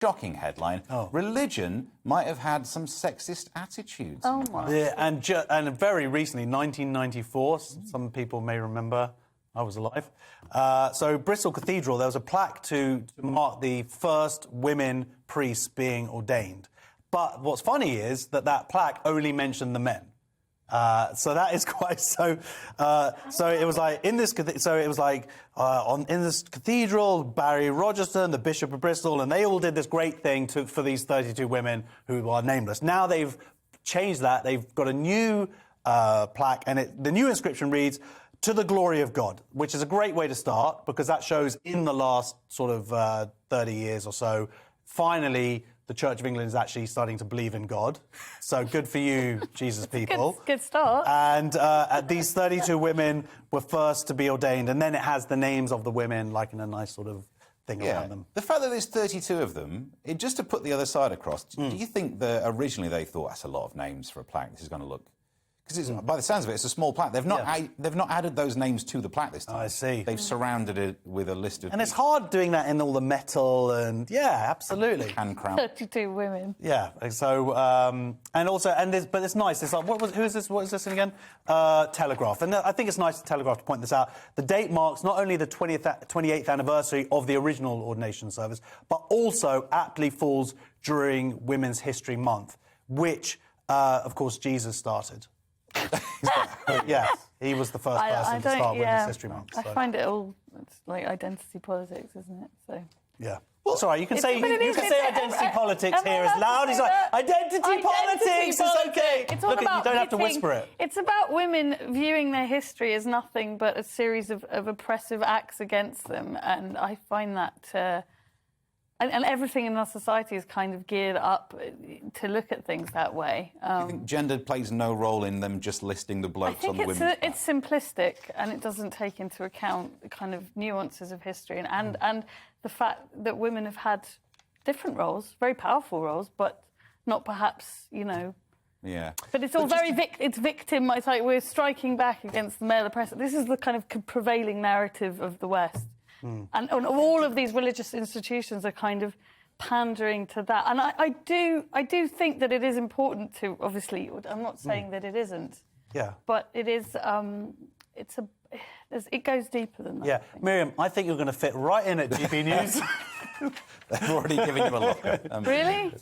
Shocking headline. Oh. Religion might have had some sexist attitudes. Oh, my. Yeah, and very recently, 1994, some people may remember, I was alive. So Bristol Cathedral, there was a plaque to mark the first women priests being ordained. But what's funny is that plaque only mentioned the men. So that is quite so. So it was like in this. So it was like in this cathedral, Barry Rogerson, the Bishop of Bristol, and they all did this great thing for these 32 women who are nameless. Now they've changed that. They've got a new plaque, and the new inscription reads, "To the glory of God," which is a great way to start because that shows in the last sort of 30 years or so, finally, the Church of England is actually starting to believe in God. So good for you, Jesus people. Good start. And these 32 women were first to be ordained, and then it has the names of the women, like in a nice sort of thing around them. The fact that there's 32 of them, just to put the other side across, do you think that originally they thought, that's a lot of names for a plaque, this is going to look... Because by the sounds of it, it's a small plaque. They've not added those names to the plaque this time. I see. They've surrounded it with a list of... And it's hard doing that in all the metal and... Yeah, absolutely. Hand crown. 32 women. Yeah, so... but it's nice. It's like, who is this? What is this again? Telegraph. And I think it's nice to Telegraph to point this out. The date marks not only the 28th anniversary of the original ordination service, but also aptly falls during Women's History Month, which, of course, Jesus started. Yes, he was the first person to start Women's History Month. So. I find it all, it's like identity politics, isn't it? So. Yeah. Well, it's all right. You can say identity politics here as as loud as identity politics. It's okay. It's all Look, about you don't have to whisper it. It's about women viewing their history as nothing but a series of oppressive acts against them, and I find that. And everything in our society is kind of geared up to look at things that way. Do you think gender plays no role in them just listing the blokes on the women's plaque? It's simplistic, and it doesn't take into account the kind of nuances of history and the fact that women have had different roles, very powerful roles, but not perhaps, Yeah. But it's all it's victim. It's like we're striking back against the male oppressor. This is the kind of prevailing narrative of the West. And all of these religious institutions are kind of pandering to that. And I do think that it is important to, obviously, I'm not saying that it isn't. Yeah. But it is, it goes deeper than that. Yeah. Miriam, I think you're going to fit right in at GB News. They've already given you a locker. Really?